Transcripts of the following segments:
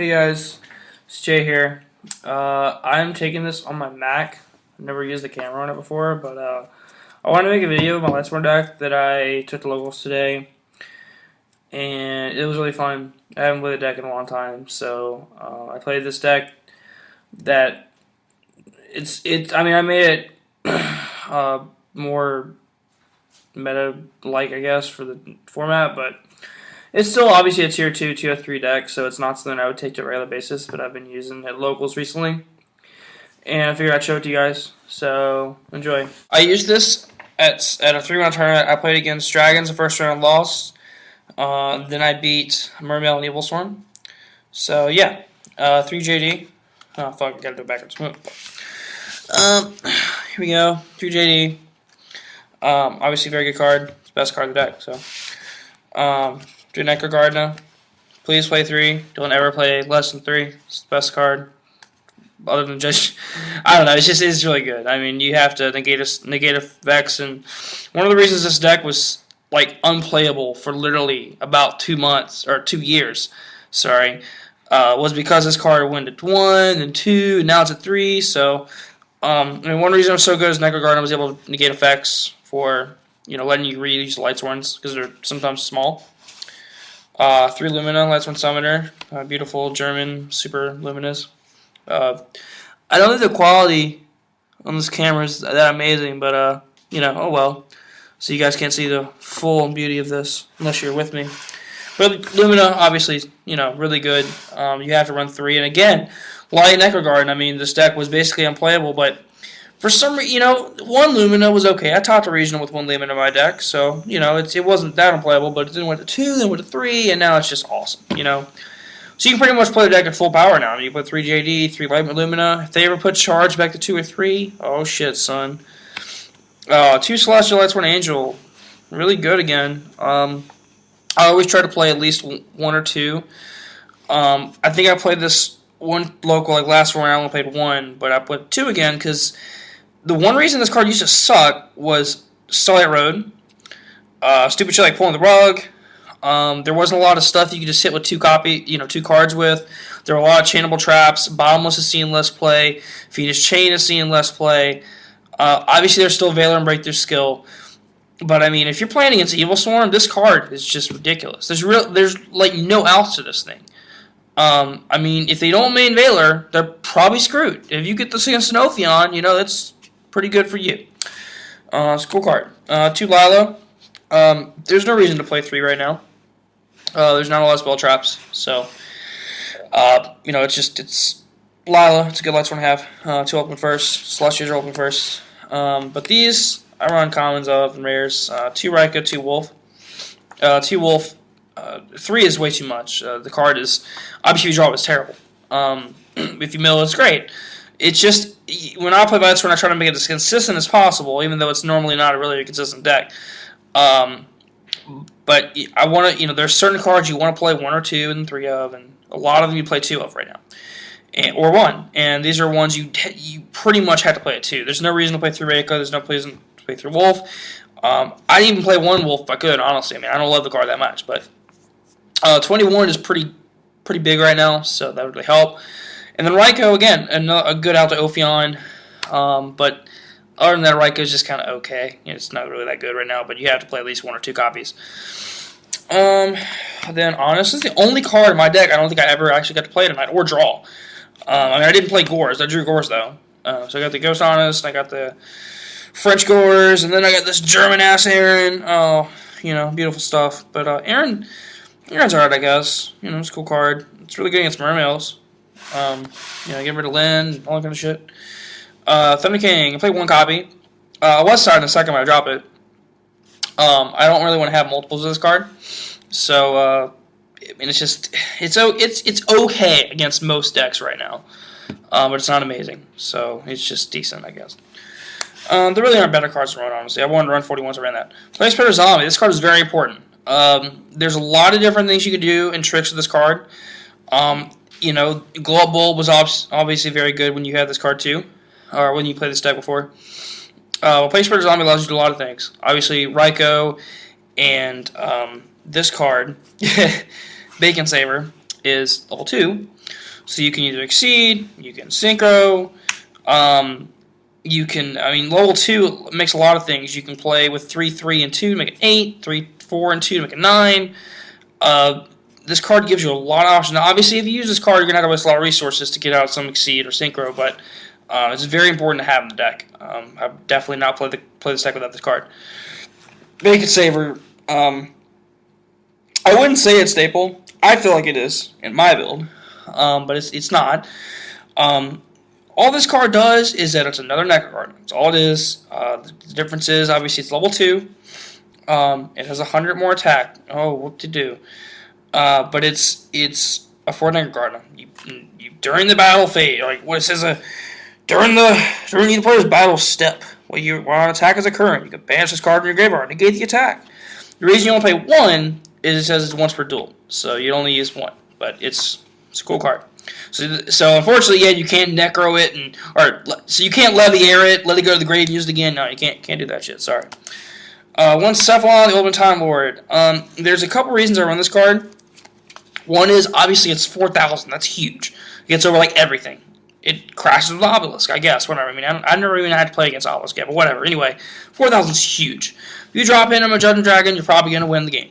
Hey guys, it's Jay here. I'm taking this on my Mac. I've never used the camera on it before, but I wanted to make a video of my Lightsworn deck that I took to locals today, and it was really fun. I haven't played a deck in a long time, so I played this deck that I mean, I made it more meta-like, I guess, for the format, but it's still obviously a tier 2, tier 3 deck, so it's not something I would take to a regular basis, but I've been using at locals recently. And I figured I'd show it to you guys, so enjoy. I used this at a 3-round tournament. I played against Dragons the first round, lost. Then I beat Mermail and Lightsworn. So yeah, 3 JD. Oh fuck, I gotta do it backwards. Here we go, 3 JD. Obviously very good card. It's the best card of the deck, so. Do Necro Gardener. Please play 3. Don't ever play less than 3. It's the best card. Other than just, I don't know. It's really good. I mean, you have to negate a Vex, and one of the reasons this deck was like unplayable for literally about 2 months or 2 years. Sorry, was because this card went to 1 and 2, and now it's at 3. So, I mean, one reason it was so good is Necro Gardener was able to negate effects for letting you reuse Lightsworns because they're sometimes small. 3 Lumina, Lightsworn Summoner, beautiful German, super luminous. I don't think the quality on this camera is that amazing, but oh well. So you guys can't see the full beauty of this unless you're with me. But Lumina, obviously, really good. You have to run 3, and again, Light Necro Garden. I mean, this deck was basically unplayable, but for some reason, 1 Lumina was okay. I topped a regional with 1 Lumina in my deck, so, it wasn't that unplayable, but it then went to 2, then went to 3, and now it's just awesome, So you can pretty much play the deck at full power now. You put 3 JD, 3 Light Lumina. If they ever put charge back to 2 or 3, oh shit, son. 2 Celestial Lightsworn Angel, really good again. I always try to play at least 1 or 2. I think I played this 1 local, like last round I only played 1, but I put 2 again, because the one reason this card used to suck was Starlight Road. Stupid shit like pulling the rug. There wasn't a lot of stuff you could just hit with 2 cards with. There were a lot of chainable traps. Bottomless is seeing less play. Fetus Chain is seeing less play. Obviously, there's still Valor and Breakthrough Skill. But I mean, if you're playing against Evil Swarm, this card is just ridiculous. There's like no outs to this thing. I mean, if they don't main Valor, they're probably screwed. If you get this against an Ophion, that's pretty good for you. It's a cool card. 2 Lilo. There's no reason to play 3 right now. There's not a lot of spell traps, so it's Lila. It's a good Lightsworn to have. 2 open first. Celestials are open first. But these I run commons of and rares. 2 Rika, 2 Wolf. 2 Wolf. 3 is way too much. The card is obviously if you draw it's terrible. If you mill, it's great. It's just when I play Lightsworn, I try to make it as consistent as possible, even though it's normally not a really consistent deck. But I want to, there's certain cards you want to play 1 or 2 and 3 of, and a lot of them you play 2 of right now, or 1. And these are ones you pretty much have to play at 2. There's no reason to play 3 Reiko. There's no reason to play 3 Wolf. I'd even play 1 Wolf if I could, honestly. I mean, I don't love the card that much, but 21 is pretty big right now, so that would really help. And then Raikou, again, a good out to Ophion, but other than that, Raikou is just kind of okay. It's not really that good right now, but you have to play at least 1 or 2 copies. Then Honest is the only card in my deck I don't think I ever actually got to play tonight, or draw. I mean, I didn't play Gores. I drew Gores, though. So I got the Ghost Honest, I got the French Gores, and then I got this German-ass Aaron. Oh, beautiful stuff. But Aaron's alright, I guess. It's a cool card. It's really good against Mermails. Get rid of Lynn, all that kind of shit. Thunder King, I played 1 copy. I was starting the second when I drop it. I don't really want to have multiples of this card. So, I mean, it's okay against most decks right now. But it's not amazing. So, it's just decent, I guess. There really aren't better cards to run, honestly. I wanted to run 41, so I ran that. Play Spreader Zombie. This card is very important. There's a lot of different things you can do and tricks with this card. Glow Up Bulb was obviously very good when you had this card too, or when you played this deck before. Play Spreader Zombie allows you to do a lot of things. Obviously, Raikou and this card, Bacon Saver. is level 2. So you can either exceed, you can synchro, you can, level 2 makes a lot of things. You can play with 3, 3, and 2 to make it 8, 3, 4, and 2 to make it 9. This card gives you a lot of options. Now, obviously, if you use this card, you're going to have to waste a lot of resources to get out some exceed or synchro, but it's very important to have in the deck. I've definitely not play this deck without this card. Make it saver. I wouldn't say it's staple. I feel like it is in my build, but it's not. All this card does is that it's another Necker card. That's all it is. The difference is, obviously, it's level 2. It has 100 more attack. Oh, what to do? But it's a 4 Necker card. You during the battle phase, like what it says, during the player's battle step, while an attack is occurring, you can banish this card from your graveyard, negate the attack. The reason you only play 1 is it says it's once per duel, so you only use 1. But it's a cool card. So unfortunately, yeah, you can't necro it, so you can't levier it, let it go to the grave, and use it again. No, you can't do that shit. Sorry. One Cephalon, the Ultimate Time Lord. There's a couple reasons I run this card. One is obviously it's 4,000. That's huge. It gets over like everything. It crashes with Obelisk, I guess. Whatever. I've never even had to play against Obelisk yet, but whatever. Anyway, 4,000 is huge. If you drop in him a Judgment Dragon, you're probably going to win the game.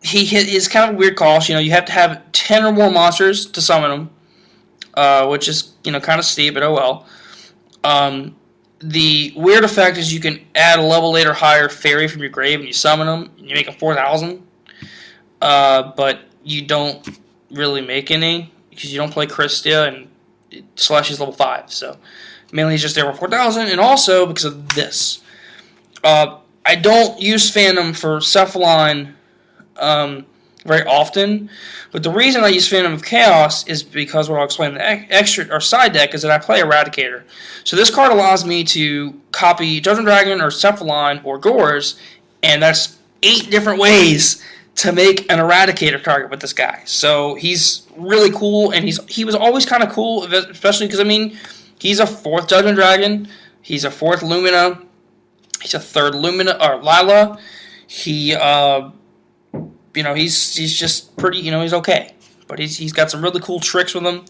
He's kind of a weird cost. You have to have 10 or more monsters to summon him, which is kind of steep, but oh well. The weird effect is you can add a level 8 or higher fairy from your grave and you summon them and you make them 4,000. But you don't really make any because you don't play Christia and Celestia's level 5. So mainly he's just there for 4,000, and also because of this. I don't use Phantom for Cephalon very often, but the reason I use Phantom of Chaos is because what I'll explain in the extra or side deck is that I play Eradicator. So this card allows me to copy Judgment Dragon or Cephalon or Gores, and that's 8 different ways to make an Eradicator target with this guy. So he's really cool, and he was always kind of cool, especially because he's a 4th Judgment Dragon, he's a 4th Lumina, he's a 3rd Lumina or Lila. He's just pretty, he's okay. But he's got some really cool tricks with him.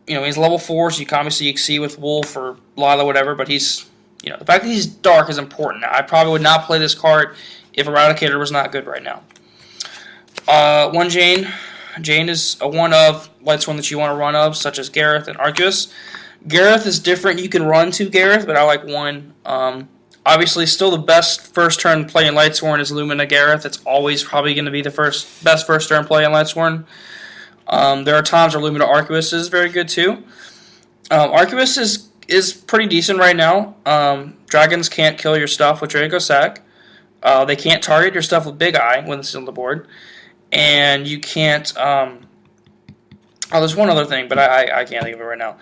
He's level 4, so you can obviously exceed with Wolf or Lila, whatever, but the fact that he's dark is important. Now, I probably would not play this card if Eradicator was not good right now. One Jane. Jane is a one of Lightsworn that you want to run of, such as Gareth and Arceus. Gareth is different. You can run 2 Gareth, but I like 1. Obviously, still the best first turn play in Lightsworn is Lumina Gareth. It's always probably going to be the best first turn play in Lightsworn. There are times where Lumina Arceus is very good too. Arceus is pretty decent right now. Dragons can't kill your stuff with Draco Sack. They can't target your stuff with Big Eye when it's on the board. And you can't... there's one other thing, but I can't think of it right now.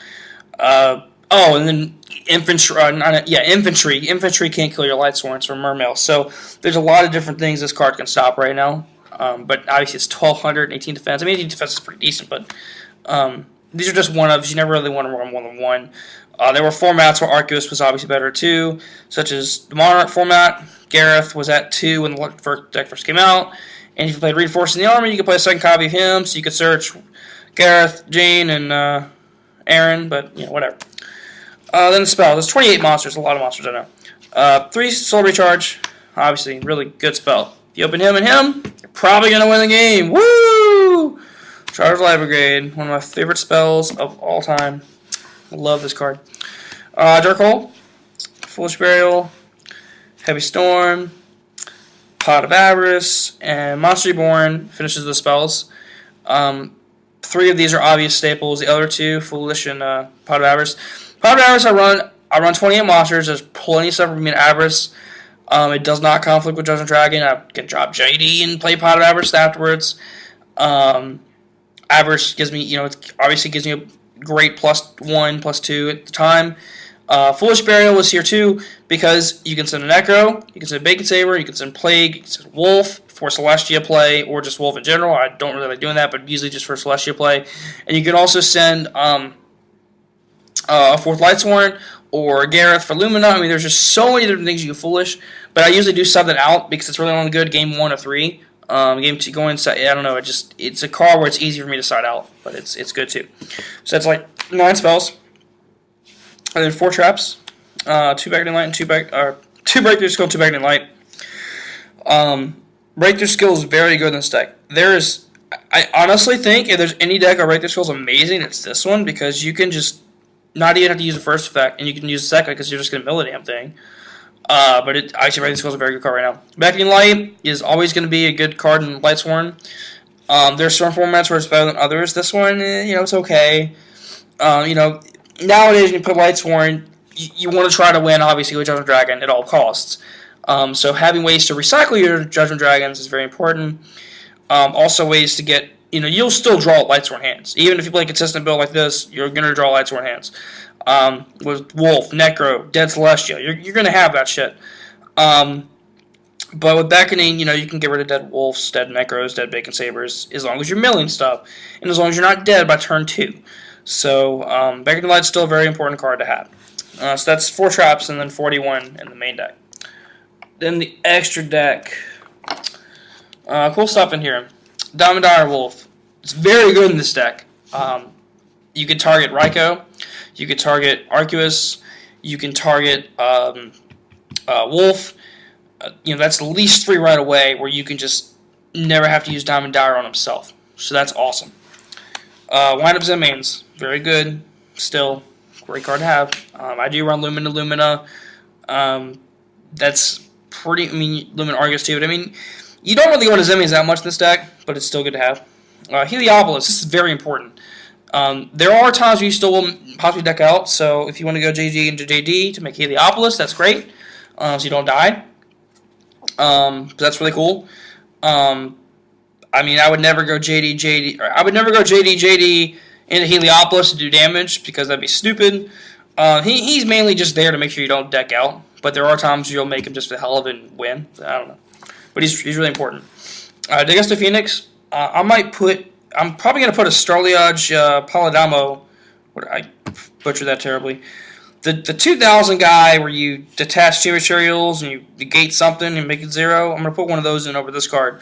And then infantry. Infantry can't kill your Lightsworns from Mermail. So there's a lot of different things this card can stop right now. But obviously it's 1,218 defense. 18 defense is pretty decent, but these are just one-ofs. You never really want to run more than 1. There were formats where Arceus was obviously better too, such as the Monarch format. Gareth was at 2 when the deck first came out. And if you played Reinforcing the Army, you could play a second copy of him, so you could search Gareth, Jane, and Aaron, but whatever. Then the spell. There's 28 monsters. A lot of monsters, I know. 3 Soul Recharge. Obviously, really good spell. If you open him and him, you're probably going to win the game. Woo! Charge Light Brigade. One of my favorite spells of all time. I love this card. Dark Hole. Foolish Burial. Heavy Storm. Pot of Avarice. And Monster Reborn finishes the spells. 3 of these are obvious staples. The other 2, Foolish and Pot of Avarice. Pot of Avarice I run 28 monsters. There's plenty of stuff for me in Avarice. It does not conflict with Judgment Dragon. I can drop JD and play Pot of Avarice afterwards. Avarice gives me, it obviously gives me a great +1, +2 at the time. Foolish Burial was here too because you can send a Necro, you can send a Bacon Saber, you can send Plague, you can send Wolf for Celestia play, or just Wolf in general. I don't really like doing that, but usually just for Celestia play. And you can also send a 4th Lightsworn or Gareth for Lumina. There's just so many different things you can Foolish, but I usually do sub that out because it's really only good game 1 of 3. Going inside, I don't know. It's a card where it's easy for me to side out, but it's good too. So that's like 9 spells, and then 4 traps, 2 Beckoning Light, and 2 Breakthrough Skill, 2 Beckoning Light. Breakthrough Skill is very good in this deck. I honestly think if there's any deck where Breakthrough Skill is amazing, it's this one, because you can just not even have to use the first effect, and you can use the second because you're just going to mill the damn thing. But actually, Breakthrough Skill is a very good card right now. Beckoning Light is always going to be a good card in Lightsworn. There's some formats where it's better than others. This one, it's okay. Nowadays when you put Lightsworn, you want to try to win, obviously, with Judgment Dragon at all costs. So having ways to recycle your Judgment Dragons is very important. Also ways to get, you'll still draw Lightsworn hands. Even if you play a consistent build like this, you're going to draw Lightsworn hands. With Wolf, Necro, Dead Celestial, you're going to have that shit. But with Beckoning, you can get rid of Dead Wolves, Dead Necros, Dead Bacon Sabers, as long as you're milling stuff, and as long as you're not dead by turn 2. So, Beckoning Light's still a very important card to have. So that's 4 traps and then 41 in the main deck. Then the extra deck. Cool stuff in here. Diamond Dire Wolf. It's very good in this deck. You can target Raikou. You can target Arceus. You can target Wolf. That's at least 3 right away where you can just never have to use Diamond Dire on himself. So that's awesome. Wind Up Zenmaines. Very good. Still, great card to have. I do run Lumina. That's pretty, Lumina Argus too. But you don't really want to Zenmaines that much in this deck, but it's still good to have. Heliopolis. This is very important. There are times where you still will possibly deck out, so if you want to go JG into JD to make Heliopolis, that's great, so you don't die. That's really cool. I would never go JD into Heliopolis to do damage, because that'd be stupid. He's mainly just there to make sure you don't deck out, but there are times you'll make him just for the hell of it and win. I don't know. But he's really important. Degesta Phoenix, I'm probably going to put a Starliage Paladamo. I butchered that terribly. The 2000 guy where you detach 2 materials and you negate something and make it 0, I'm going to put one of those in over this card.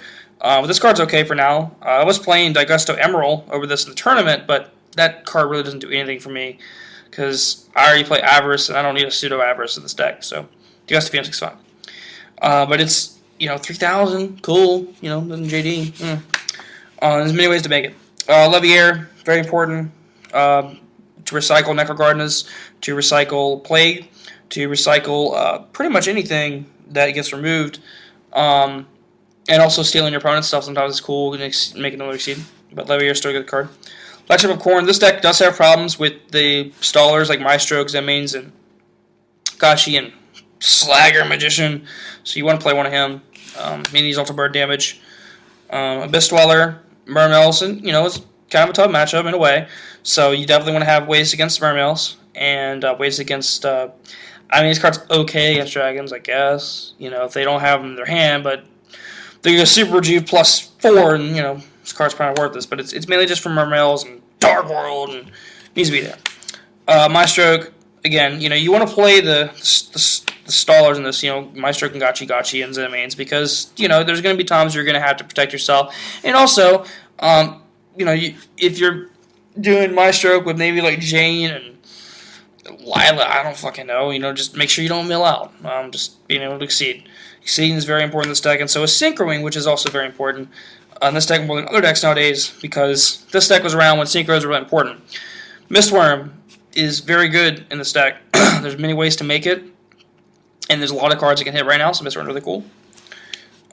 This card's okay for now. I was playing Digesto Emerald over this in the tournament, but that card really doesn't do anything for me because I already play Avarice and I don't need a Pseudo Avarice in this deck. So Digesto Phoenix is fine. But it's 3000, cool. Than JD. There's many ways to make it. Leviair, very important. To recycle Necrogardenas, to recycle Plague, to recycle pretty much anything that gets removed. And also stealing your opponent's stuff sometimes is cool and make another exceed. But Leviair is still a good card. Flagship of Corn. This deck does have problems with the stallers like Maestro, Zenmaines, and Gachi, and Slagger Magician. So you want to play one of him. He's Ultra Bird damage. Abyss Dweller, Mermails, and it's kind of a tough matchup in a way. So you definitely want to have ways against Mermails and ways against. This card's okay against dragons, I guess. If they don't have them in their hand, but they're a Super Rejuve +4, and this card's kind of worthless. But it's mainly just for Mermails and Dark World, and needs to be there. Maestro, again, you want to play the stallers in this, Maestro and Gachi, and Zenmaines, because, there's going to be times you're going to have to protect yourself. And also, if you're doing Maestro with maybe like Jane and Lila, I don't fucking know, just make sure you don't mill out. Just being able to exceed. Exceeding is very important in this deck, and so is Synchroing, which is also very important in this deck more than other decks nowadays, because this deck was around when Synchros were really important. Mistworm is very good in this deck. There's many ways to make it, and there's a lot of cards that can hit right now, so Mistworm is really cool.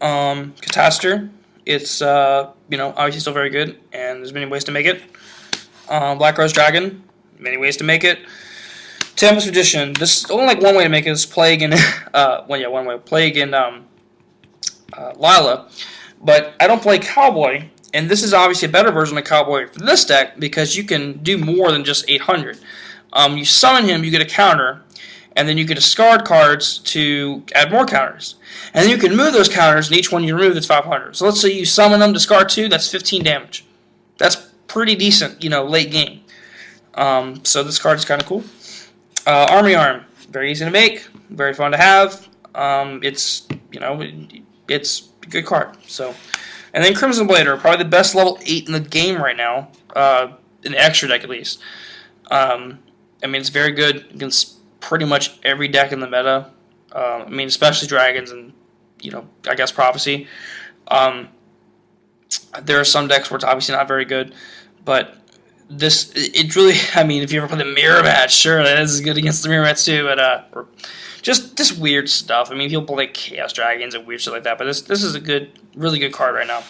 Catastor, it's obviously still very good, and there's many ways to make it. Black Rose Dragon, many ways to make it. Tempest Magician, this only one way to make it is Plague and one way, Plague and Lila, but I don't play Cowboy, and this is obviously a better version of Cowboy for this deck because you can do more than just 800. You summon him, you get a counter, and then you can discard cards to add more counters. And then you can move those counters, and each one you remove is 500. So let's say you summon them, discard 2, that's 15 damage. That's pretty decent, late game. So this card is kind of cool. Army Arm, very easy to make, very fun to have. It's a good card. So And then Crimson Blade are probably the best level 8 in the game right now, in the extra deck at least. I mean, it's very good against pretty much every deck in the meta. I mean, especially Dragons and, I guess Prophecy. There are some decks where it's obviously not very good, but it really, I mean, if you ever play the Mirror Match, sure, that is good against the Mirror Match too, but just weird stuff. I mean, people play Chaos Dragons and weird shit like that, but this is a really good card right now.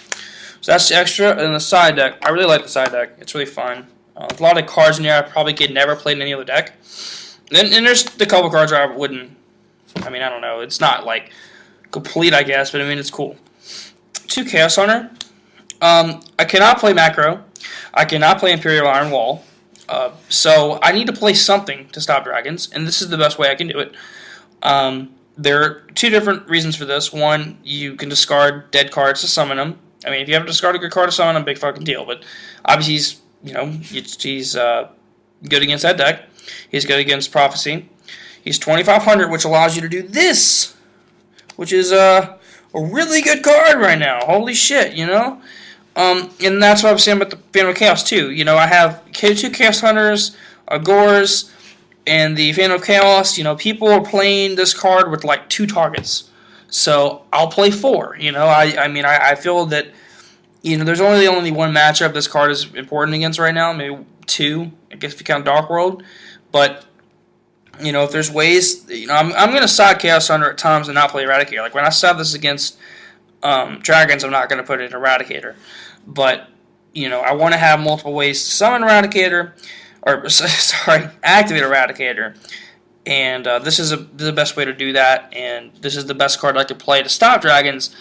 So that's the extra, and the side deck, I really like the side deck. It's really fun. A lot of cards in there I probably could never play in any other deck. And there's the couple cards where I wouldn't, I mean, I don't know, it's not like complete, I guess, but I mean, it's cool. 2 Chaos Hunter. I cannot play Macro. I cannot play Imperial Iron Wall. So I need to play something to stop dragons, and this is the best way I can do it. There are 2 different reasons for this. One, you can discard dead cards to summon them. I mean, if you have to discard a good card to summon them, big fucking deal. But obviously, he's good against that deck. He's good against Prophecy. He's 2,500, which allows you to do this, which is a really good card right now. Holy shit, And that's what I'm saying about the Phantom of Chaos, too. I have 2 Chaos Hunters, Gores, and the Phantom of Chaos. People are playing this card with, like, 2 targets. So I'll play 4, I feel that, there's only one matchup this card is important against right now. Maybe 2, I guess if you count Dark World. But, if there's ways, I'm going to side Chaos Hunter at times and not play Eradicator. Like, when I side this against Dragons, I'm not going to put it in Eradicator. But, I want to have multiple ways to summon Eradicator, or, sorry, activate Eradicator. And this is the best way to do that, and this is the best card I could play to stop Dragons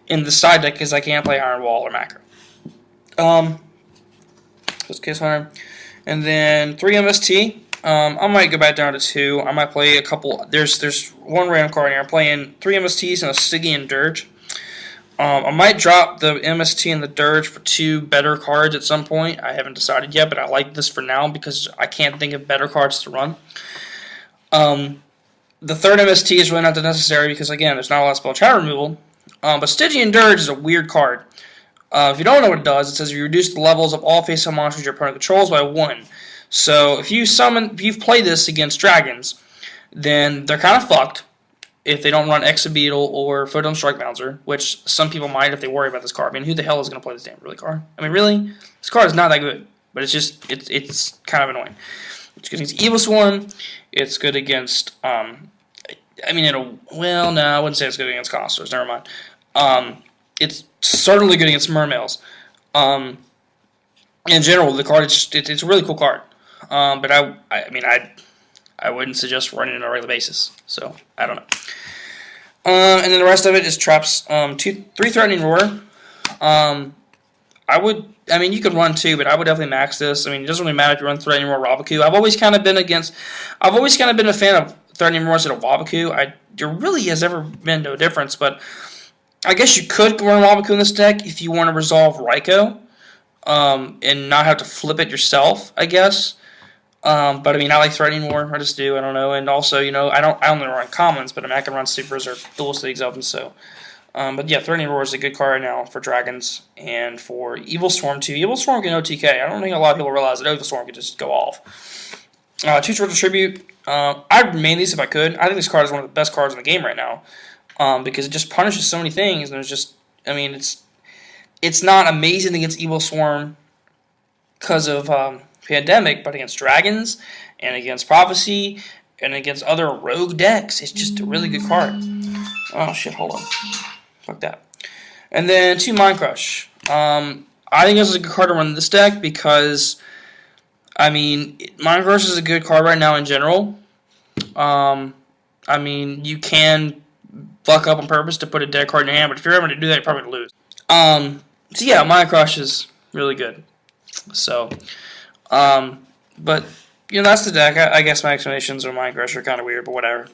in the side deck, because I can't play Iron Wall or Macro. That's Chaos Hunter. And then 3 MST. I might go back down to 2. I might play a couple. There's one random card here. I'm playing 3 MSTs and a Stygian Dirge. I might drop the MST and the Dirge for 2 better cards at some point. I haven't decided yet, but I like this for now because I can't think of better cards to run. The third MST is really not that necessary because, again, there's not a lot of spell trap removal. But Stygian Dirge is a weird card. If you don't know what it does, it says you reduce the levels of all face-up monsters your opponent controls by 1. So if you've played this against dragons, then they're kind of fucked if they don't run Exabeetle or Photon Strike Bouncer, which some people might if they worry about this card. I mean, who the hell is going to play this damn really card? I mean, really? This card is not that good, but it's kind of annoying. It's good against Evilswarm. It's good against, well, no, I wouldn't say it's good against Constors. Never mind. It's certainly good against Mermails. In general, the card it's a really cool card. But I wouldn't suggest running it on a regular basis. So I don't know. And then the rest of it is traps. 3 Threatening Roar. You could run 2, but I would definitely max this. I mean, it doesn't really matter if you run Threatening Roar Wabaku. I've always kind of been a fan of Threatening Roar instead of Wabaku. There really has ever been no difference, but I guess you could run Wabaku in this deck if you want to resolve Raikou, and not have to flip it yourself, I guess. But I like Threatening Roar. I just do. I don't know. And also, I only run commons, but I can run supers or dual leagues of them. So, but yeah, Threatening Roar is a good card right now for dragons and for Evilswarm too. Evilswarm can OTK. I don't think a lot of people realize that Evilswarm can just go off. 2 Swords of Tribute. I'd main these if I could. I think this card is one of the best cards in the game right now, because it just punishes so many things. And there's just, it's not amazing against Evilswarm because of Pandemic, but against dragons and against Prophecy and against other rogue decks, it's just a really good card. Oh shit, hold on. Fuck that. And then 2 Mind Crush. I think this is a good card to run in this deck because, Mind Crush is a good card right now in general. You can fuck up on purpose to put a dead card in your hand, but if you're ever to do that, you're probably going to lose. So yeah, Mind Crush is really good. So, but, that's the deck. I guess my explanations on Mind Crush are kind of weird, but whatever.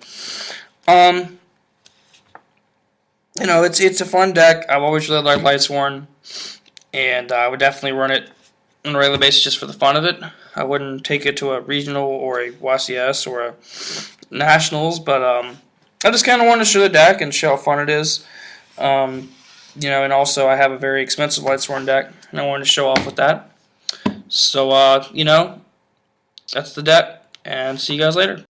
It's a fun deck. I've always really liked Lightsworn, and I would definitely run it on a regular basis just for the fun of it. I wouldn't take it to a regional or a YCS or a nationals, but I just kind of wanted to show the deck and show how fun it is. You know, and also I have a very expensive Lightsworn deck, and I wanted to show off with that. So, you know, that's the deck, and see you guys later.